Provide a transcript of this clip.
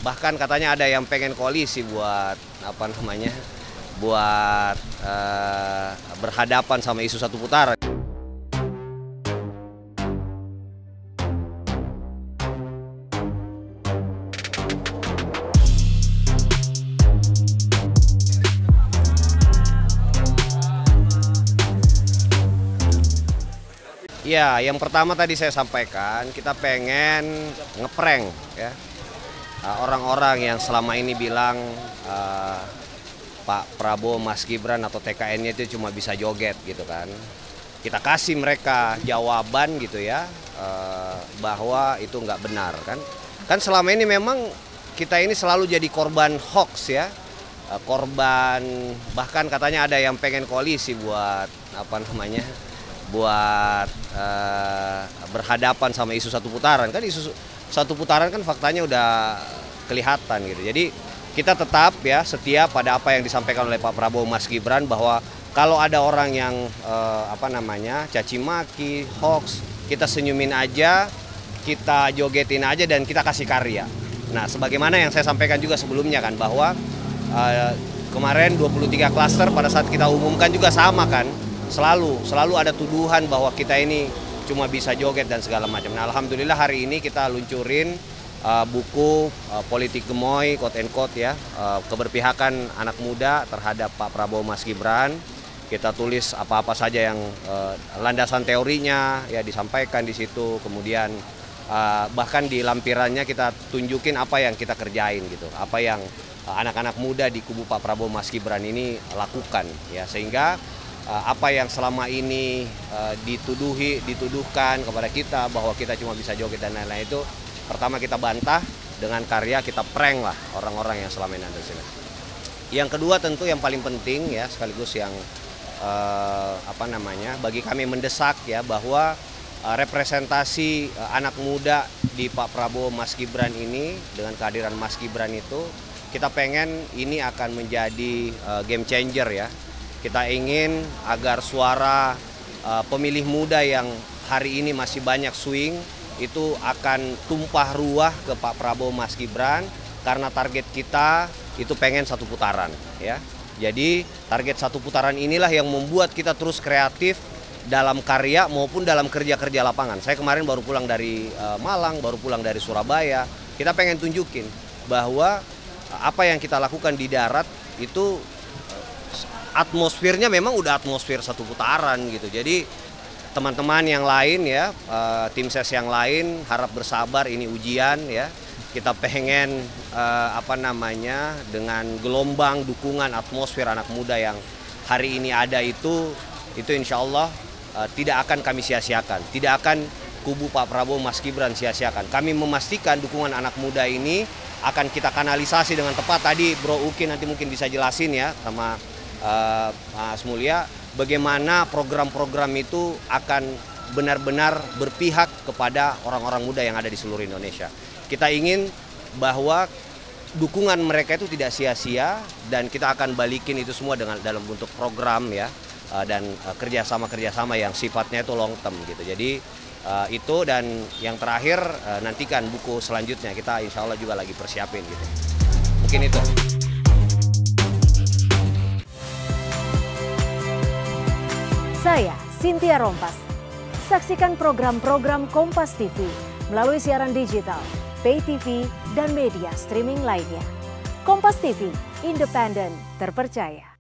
bahkan katanya ada yang pengen koalisi buat buat berhadapan sama isu satu putaran. Ya, yang pertama tadi saya sampaikan, kita pengen ngeprank ya orang-orang yang selama ini bilang Pak Prabowo, Mas Gibran atau TKN-nya itu cuma bisa joget gitu kan. Kita kasih mereka jawaban gitu ya, bahwa itu nggak benar kan. Kan selama ini memang kita ini selalu jadi korban hoax ya, korban bahkan katanya ada yang pengen koalisi buat buat berhadapan sama isu satu putaran. Kan isu satu putaran kan faktanya udah kelihatan gitu. Jadi kita tetap ya setia pada apa yang disampaikan oleh Pak Prabowo, Mas Gibran, bahwa kalau ada orang yang caci maki, hoax, kita senyumin aja, kita jogetin aja dan kita kasih karya. Nah, sebagaimana yang saya sampaikan juga sebelumnya kan, bahwa kemarin 23 klaster pada saat kita umumkan juga sama kan. Selalu ada tuduhan bahwa kita ini cuma bisa joget dan segala macam. Nah, alhamdulillah hari ini kita luncurin buku politik gemoy, quote and quote ya, keberpihakan anak muda terhadap Pak Prabowo, Mas Gibran. Kita tulis apa-apa saja yang landasan teorinya ya disampaikan di situ. Kemudian bahkan di lampirannya kita tunjukin apa yang kita kerjain gitu, apa yang anak-anak muda di kubu Pak Prabowo, Mas Gibran ini lakukan ya, sehingga apa yang selama ini dituduhkan kepada kita bahwa kita cuma bisa joget dan lain-lain, itu pertama kita bantah dengan karya, kita prank lah orang-orang yang selama ini ada di sini. Yang kedua tentu yang paling penting ya, sekaligus yang bagi kami mendesak ya, bahwa representasi anak muda di Pak Prabowo, Mas Gibran ini, dengan kehadiran Mas Gibran itu kita pengen ini akan menjadi game changer ya. Kita ingin agar suara pemilih muda yang hari ini masih banyak swing itu akan tumpah ruah ke Pak Prabowo, Mas Gibran, karena target kita itu pengen satu putaran ya. Jadi target satu putaran inilah yang membuat kita terus kreatif dalam karya maupun dalam kerja-kerja lapangan. Saya kemarin baru pulang dari Malang, baru pulang dari Surabaya. Kita pengen tunjukin bahwa apa yang kita lakukan di darat itu atmosfernya memang udah atmosfer satu putaran gitu. Jadi teman-teman yang lain ya, tim ses yang lain harap bersabar, ini ujian ya. Kita pengen dengan gelombang dukungan atmosfer anak muda yang hari ini ada itu insya Allah tidak akan kami sia-siakan. Tidak akan kubu Pak Prabowo, Mas Gibran sia-siakan. Kami memastikan dukungan anak muda ini akan kita kanalisasi dengan tepat. Tadi Bro Uki nanti mungkin bisa jelasin ya sama Mas Mulya, bagaimana program-program itu akan benar-benar berpihak kepada orang-orang muda yang ada di seluruh Indonesia. Kita ingin bahwa dukungan mereka itu tidak sia-sia dan kita akan balikin itu semua dalam bentuk program ya, dan kerjasama yang sifatnya itu long term gitu. Jadi itu, dan yang terakhir nantikan buku selanjutnya, kita insya Allah juga lagi persiapin gitu. Mungkin itu. Saya Cynthia Rompas. Saksikan program-program Kompas TV melalui siaran digital, pay TV, dan media streaming lainnya. Kompas TV, independen, terpercaya.